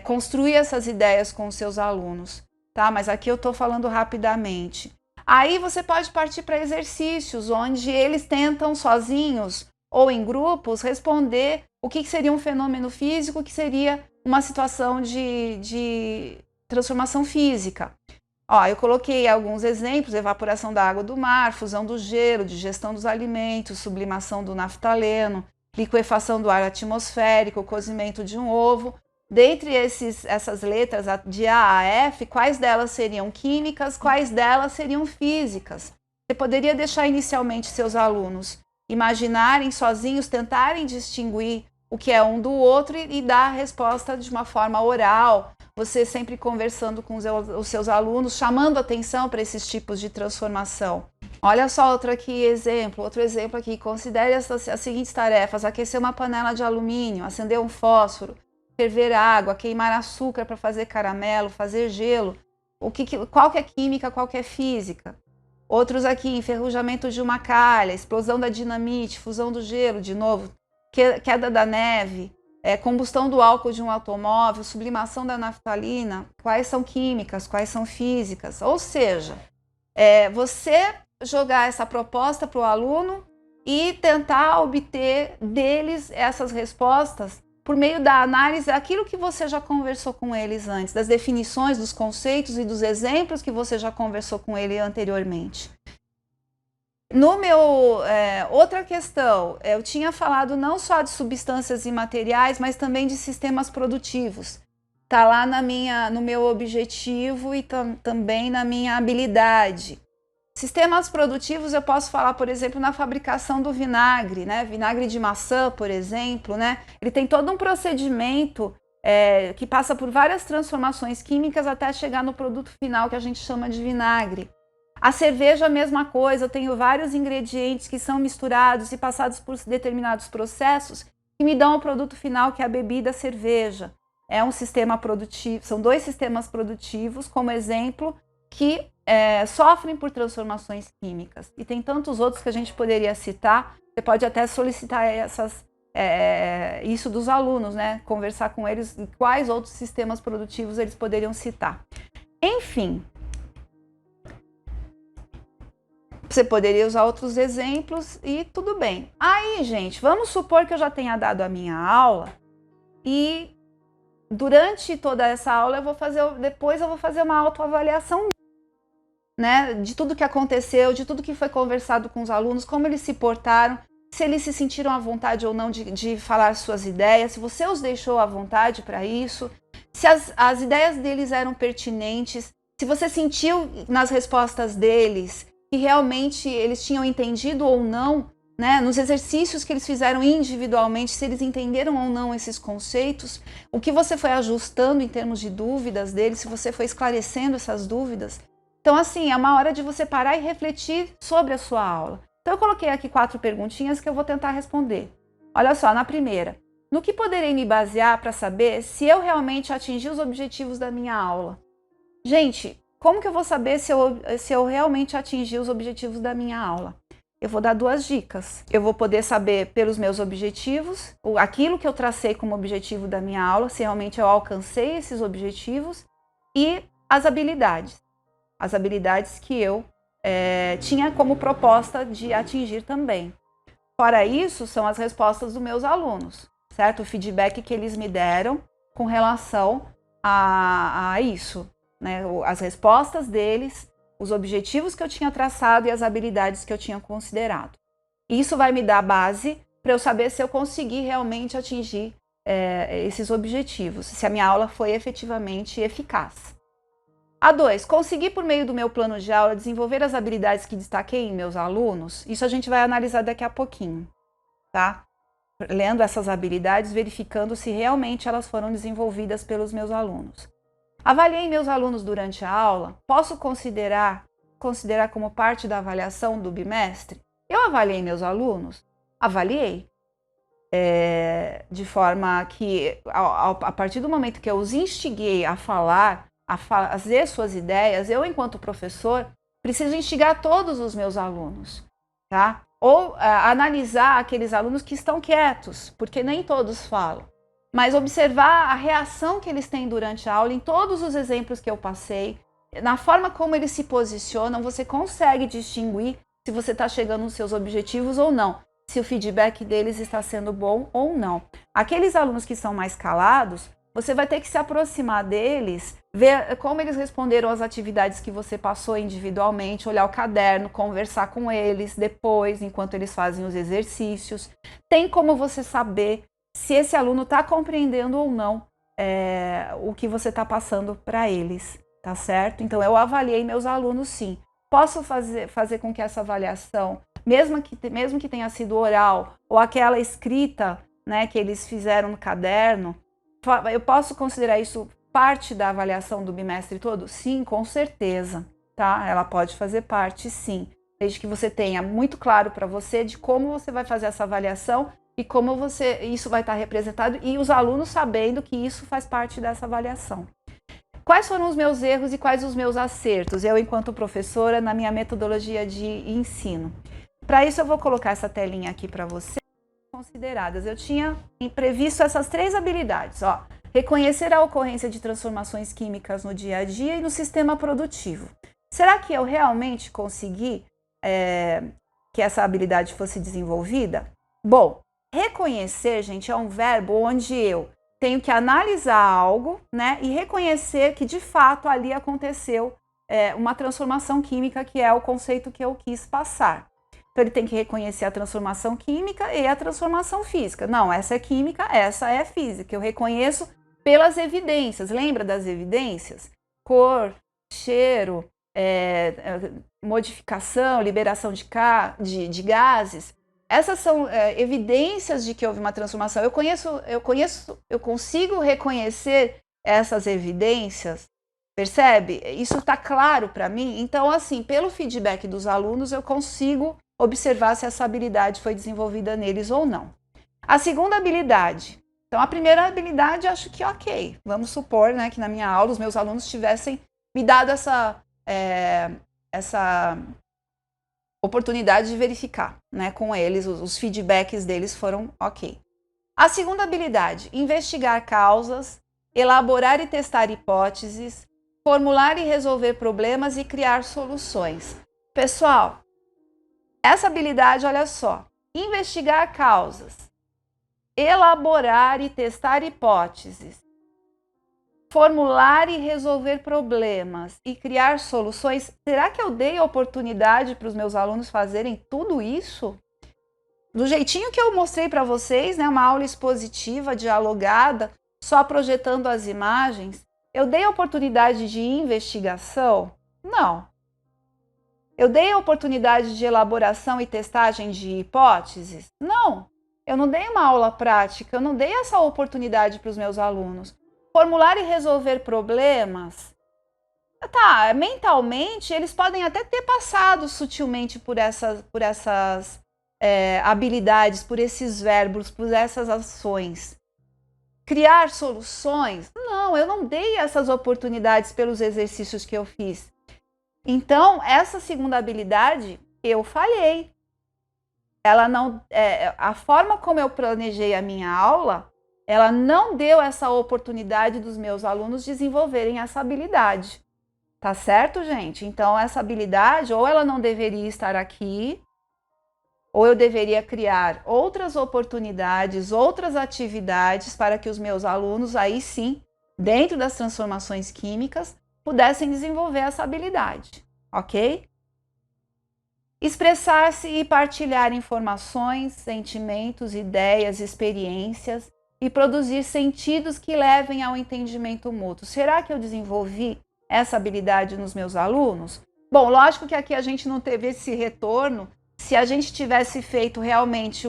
construir essas ideias com os seus alunos, tá? Mas aqui eu estou falando rapidamente. Aí você pode partir para exercícios, onde eles tentam sozinhos ou em grupos responder o que seria um fenômeno físico, o que seria uma situação de transformação física. Ó, eu coloquei alguns exemplos: evaporação da água do mar, fusão do gelo, digestão dos alimentos, sublimação do naftaleno, liquefação do ar atmosférico, cozimento de um ovo. Dentre essas letras, de A a F, quais delas seriam químicas, quais delas seriam físicas? Você poderia deixar inicialmente seus alunos imaginarem sozinhos, tentarem distinguir o que é um do outro e dar a resposta de uma forma oral, você sempre conversando com os seus alunos, chamando atenção para esses tipos de transformação. Olha só outro exemplo aqui. Considere as seguintes tarefas: aquecer uma panela de alumínio, acender um fósforo, ferver água, queimar açúcar para fazer caramelo, fazer gelo. Qual que é química, qual que é física? Outros aqui: enferrujamento de uma calha, explosão da dinamite, fusão do gelo, de novo, queda da neve, combustão do álcool de um automóvel, sublimação da naftalina. Quais são químicas, quais são físicas? Ou seja, você jogar essa proposta para o aluno e tentar obter deles essas respostas por meio da análise daquilo que você já conversou com eles antes, das definições, dos conceitos e dos exemplos que você já conversou com ele anteriormente. Outra questão, eu tinha falado não só de substâncias e materiais, mas também de sistemas produtivos. Está lá no meu objetivo e também na minha habilidade. Sistemas produtivos eu posso falar, por exemplo, na fabricação do vinagre, né? Vinagre de maçã, por exemplo, né? Ele tem todo um procedimento que passa por várias transformações químicas até chegar no produto final que a gente chama de vinagre. A cerveja, a mesma coisa, eu tenho vários ingredientes que são misturados e passados por determinados processos que me dão o produto final, que é a bebida cerveja. É um sistema produtivo, são dois sistemas produtivos, como exemplo, que sofrem por transformações químicas. E tem tantos outros que a gente poderia citar. Você pode até solicitar isso dos alunos, né? Conversar com eles quais outros sistemas produtivos eles poderiam citar. Enfim, você poderia usar outros exemplos e tudo bem. Aí, gente, vamos supor que eu já tenha dado a minha aula e durante toda essa aula depois eu vou fazer uma autoavaliação, né, de tudo que aconteceu, de tudo que foi conversado com os alunos, como eles se portaram, se eles se sentiram à vontade ou não de falar suas ideias, se você os deixou à vontade para isso, se as ideias deles eram pertinentes, se você sentiu nas respostas deles que realmente eles tinham entendido ou não, né, nos exercícios que eles fizeram individualmente, se eles entenderam ou não esses conceitos, o que você foi ajustando em termos de dúvidas deles, se você foi esclarecendo essas dúvidas. Então, assim, é uma hora de você parar e refletir sobre a sua aula. Então, eu coloquei aqui 4 perguntinhas que eu vou tentar responder. Olha só, na primeira: no que poderei me basear para saber se eu realmente atingi os objetivos da minha aula? Gente, como que eu vou saber se eu realmente atingi os objetivos da minha aula? Eu vou dar 2 dicas. Eu vou poder saber pelos meus objetivos, aquilo que eu tracei como objetivo da minha aula, se realmente eu alcancei esses objetivos, e as habilidades. As habilidades que eu tinha como proposta de atingir também. Fora isso, são as respostas dos meus alunos, certo? O feedback que eles me deram com relação a isso, né? As respostas deles, os objetivos que eu tinha traçado e as habilidades que eu tinha considerado. Isso vai me dar base para eu saber se eu consegui realmente atingir esses objetivos, se a minha aula foi efetivamente eficaz. A 2, consegui por meio do meu plano de aula desenvolver as habilidades que destaquei em meus alunos? Isso a gente vai analisar daqui a pouquinho, tá? Lendo essas habilidades, verificando se realmente elas foram desenvolvidas pelos meus alunos. Avaliei meus alunos durante a aula? Posso considerar como parte da avaliação do bimestre? Eu avaliei meus alunos? Avaliei. de forma que, a partir do momento que eu os instiguei a falar, a fazer suas ideias, eu, enquanto professor, preciso instigar todos os meus alunos, tá? Ou analisar aqueles alunos que estão quietos, porque nem todos falam, mas observar a reação que eles têm durante a aula, em todos os exemplos que eu passei, na forma como eles se posicionam, você consegue distinguir se você está chegando nos seus objetivos ou não, se o feedback deles está sendo bom ou não. Aqueles alunos que são mais calados, você vai ter que se aproximar deles, ver como eles responderam às atividades que você passou individualmente, olhar o caderno, conversar com eles depois, enquanto eles fazem os exercícios. Tem como você saber se esse aluno está compreendendo ou não o que você está passando para eles, tá certo? Então, eu avaliei meus alunos, sim. Posso fazer com que essa avaliação, mesmo que tenha sido oral, ou aquela escrita, né, que eles fizeram no caderno, eu posso considerar isso parte da avaliação do bimestre todo? Sim, com certeza, tá? Ela pode fazer parte, sim. Desde que você tenha muito claro para você de como você vai fazer essa avaliação e como isso vai estar representado, e os alunos sabendo que isso faz parte dessa avaliação. Quais foram os meus erros e quais os meus acertos, eu, enquanto professora, na minha metodologia de ensino? Para isso, eu vou colocar essa telinha aqui para você. Consideradas. Eu tinha previsto essas 3 habilidades, ó. Reconhecer a ocorrência de transformações químicas no dia a dia e no sistema produtivo. Será que eu realmente consegui que essa habilidade fosse desenvolvida? Bom, reconhecer, gente, é um verbo onde eu tenho que analisar algo, né, e reconhecer que de fato ali aconteceu uma transformação química, que é o conceito que eu quis passar. Então, ele tem que reconhecer a transformação química e a transformação física. Não, essa é química, essa é física. Eu reconheço pelas evidências. Lembra das evidências? Cor, cheiro, modificação, liberação de gases. Essas são evidências de que houve uma transformação. Eu consigo reconhecer essas evidências. Percebe? Isso está claro para mim. Então, assim, pelo feedback dos alunos, eu consigo observar se essa habilidade foi desenvolvida neles ou não. A segunda habilidade. Então, a primeira habilidade, acho que ok. Vamos supor, né, que na minha aula os meus alunos tivessem me dado essa oportunidade de verificar, né, com eles, os feedbacks deles foram ok. A segunda habilidade, investigar causas, elaborar e testar hipóteses, formular e resolver problemas e criar soluções. Pessoal, essa habilidade, olha só, investigar causas, elaborar e testar hipóteses, formular e resolver problemas e criar soluções. Será que eu dei a oportunidade para os meus alunos fazerem tudo isso? Do jeitinho que eu mostrei para vocês, né, uma aula expositiva, dialogada, só projetando as imagens, eu dei a oportunidade de investigação? Não. Eu dei a oportunidade de elaboração e testagem de hipóteses? Não. Eu não dei uma aula prática, eu não dei essa oportunidade para os meus alunos. Formular e resolver problemas? Tá, mentalmente eles podem até ter passado sutilmente por essas habilidades, por esses verbos, por essas ações. Criar soluções? Não, eu não dei essas oportunidades pelos exercícios que eu fiz. Então, essa segunda habilidade, eu falhei. Ela não, a forma como eu planejei a minha aula, ela não deu essa oportunidade dos meus alunos desenvolverem essa habilidade. Tá certo, gente? Então, essa habilidade, ou ela não deveria estar aqui, ou eu deveria criar outras oportunidades, outras atividades para que os meus alunos, aí sim, dentro das transformações químicas, pudessem desenvolver essa habilidade, ok? Expressar-se e partilhar informações, sentimentos, ideias, experiências e produzir sentidos que levem ao entendimento mútuo. Será que eu desenvolvi essa habilidade nos meus alunos? Bom, lógico que aqui a gente não teve esse retorno. Se a gente tivesse feito realmente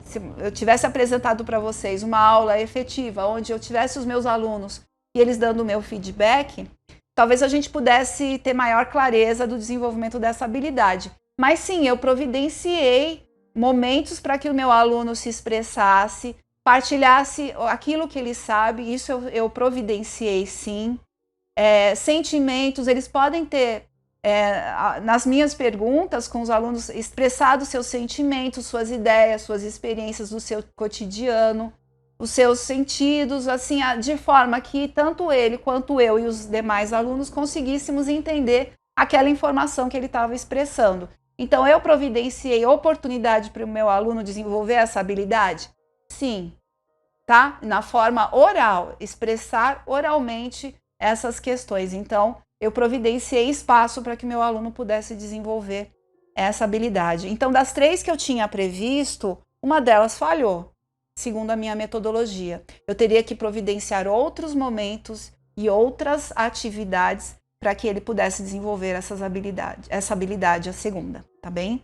se eu tivesse apresentado para vocês uma aula efetiva, onde eu tivesse os meus alunos e eles dando o meu feedback, talvez a gente pudesse ter maior clareza do desenvolvimento dessa habilidade. Mas sim, eu providenciei momentos para que o meu aluno se expressasse, partilhasse aquilo que ele sabe, isso eu providenciei sim. Sentimentos, eles podem ter, nas minhas perguntas com os alunos, expressado seus sentimentos, suas ideias, suas experiências do seu cotidiano, os seus sentidos, assim, de forma que tanto ele quanto eu e os demais alunos conseguíssemos entender aquela informação que ele estava expressando. Então, eu providenciei oportunidade para o meu aluno desenvolver essa habilidade? Sim, tá? Na forma oral, expressar oralmente essas questões. Então, eu providenciei espaço para que meu aluno pudesse desenvolver essa habilidade. Então, das 3 que eu tinha previsto, uma delas falhou, segundo a minha metodologia. Eu teria que providenciar outros momentos e outras atividades para que ele pudesse desenvolver essa habilidade, a segunda, tá bem?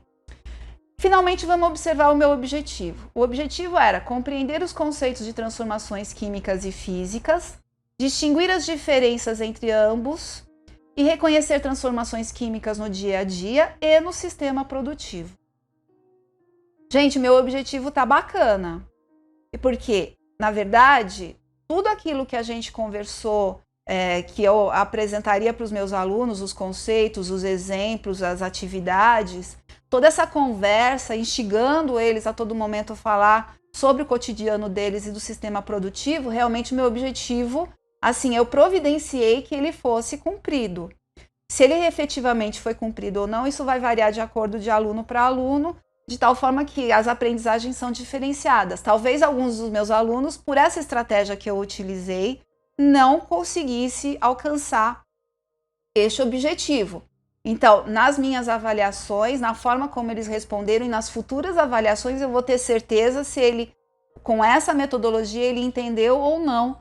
Finalmente, vamos observar o meu objetivo. O objetivo era compreender os conceitos de transformações químicas e físicas, distinguir as diferenças entre ambos e reconhecer transformações químicas no dia a dia e no sistema produtivo. Gente, meu objetivo tá bacana. Porque, na verdade, tudo aquilo que a gente conversou, que eu apresentaria para os meus alunos, os conceitos, os exemplos, as atividades, toda essa conversa, instigando eles a todo momento a falar sobre o cotidiano deles e do sistema produtivo, realmente meu objetivo, assim, eu providenciei que ele fosse cumprido. Se ele efetivamente foi cumprido ou não, isso vai variar de acordo de aluno para aluno, de tal forma que as aprendizagens são diferenciadas. Talvez alguns dos meus alunos, por essa estratégia que eu utilizei, não conseguisse alcançar este objetivo. Então, nas minhas avaliações, na forma como eles responderam e nas futuras avaliações, eu vou ter certeza se ele, com essa metodologia, ele entendeu ou não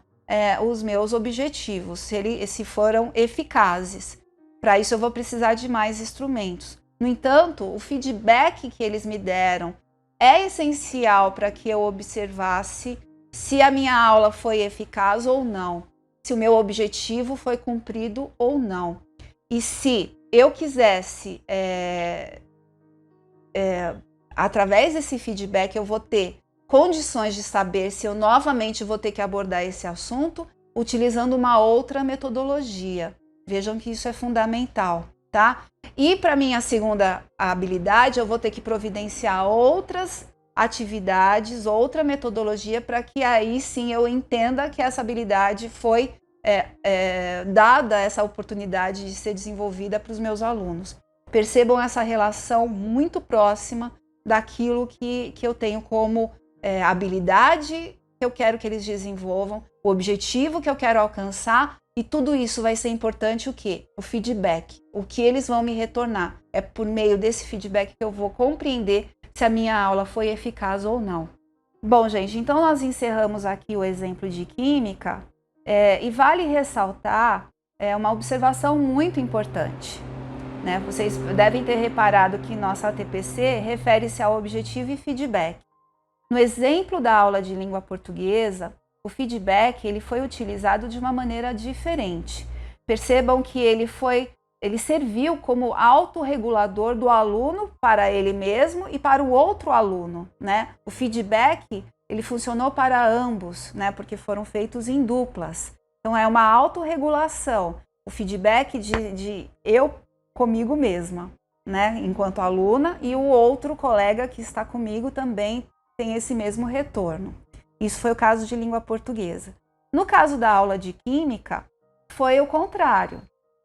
os meus objetivos, se foram eficazes. Para isso, eu vou precisar de mais instrumentos. No entanto, o feedback que eles me deram é essencial para que eu observasse se a minha aula foi eficaz ou não, se o meu objetivo foi cumprido ou não. E se eu quisesse, através desse feedback, eu vou ter condições de saber se eu novamente vou ter que abordar esse assunto utilizando uma outra metodologia. Vejam que isso é fundamental, tá? E para minha segunda habilidade, eu vou ter que providenciar outras atividades, outra metodologia, para que aí sim eu entenda que essa habilidade foi dada, essa oportunidade de ser desenvolvida para os meus alunos. Percebam essa relação muito próxima daquilo que eu tenho como habilidade que eu quero que eles desenvolvam, o objetivo que eu quero alcançar, e tudo isso vai ser importante o quê? O feedback, o que eles vão me retornar. É por meio desse feedback que eu vou compreender se a minha aula foi eficaz ou não. Bom, gente, então nós encerramos aqui o exemplo de química, e vale ressaltar uma observação muito importante, né? Vocês devem ter reparado que nossa ATPC refere-se ao objetivo e feedback. No exemplo da aula de língua portuguesa, o feedback ele foi utilizado de uma maneira diferente. Percebam que ele serviu como autorregulador do aluno para ele mesmo e para o outro aluno, né? O feedback ele funcionou para ambos, né? Porque foram feitos em duplas. Então é uma autorregulação. O feedback de eu comigo mesma, né? Enquanto aluna, e o outro colega que está comigo também tem esse mesmo retorno. Isso foi o caso de língua portuguesa. No caso da aula de química, foi o contrário.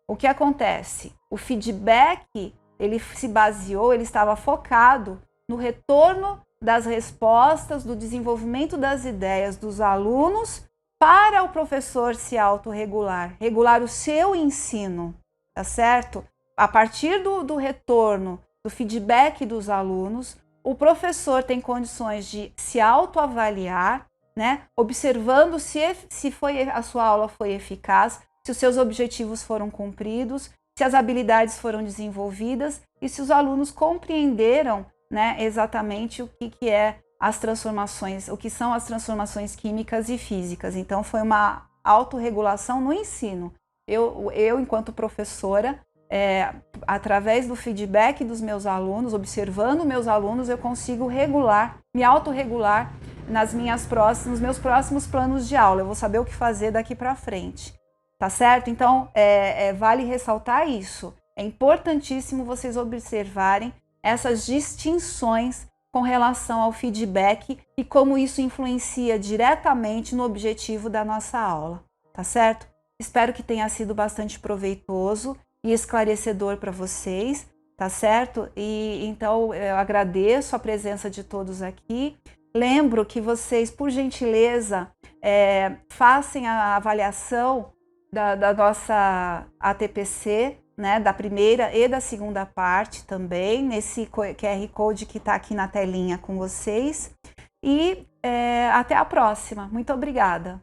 O que acontece? O feedback, ele se baseou, ele estava focado no retorno das respostas, do desenvolvimento das ideias dos alunos para o professor se autorregular, regular o seu ensino, tá certo? A partir do retorno, do feedback dos alunos, o professor tem condições de se autoavaliar, né? Observando se a sua aula foi eficaz, se os seus objetivos foram cumpridos, se as habilidades foram desenvolvidas e se os alunos compreenderam, né, exatamente o que é as transformações, o que são as transformações químicas e físicas. Então foi uma autorregulação no ensino. Eu enquanto professora, através do feedback dos meus alunos, observando meus alunos, eu consigo me autorregular nos meus próximos planos de aula. Eu vou saber o que fazer daqui para frente, tá certo? Então, vale ressaltar isso. É importantíssimo vocês observarem essas distinções com relação ao feedback e como isso influencia diretamente no objetivo da nossa aula, tá certo? Espero que tenha sido bastante proveitoso e esclarecedor para vocês, tá certo? E então eu agradeço a presença de todos aqui. Lembro que vocês, por gentileza, façam a avaliação da nossa ATPC, né, da primeira e da segunda parte também, nesse QR Code que está aqui na telinha com vocês. E até a próxima. Muito obrigada.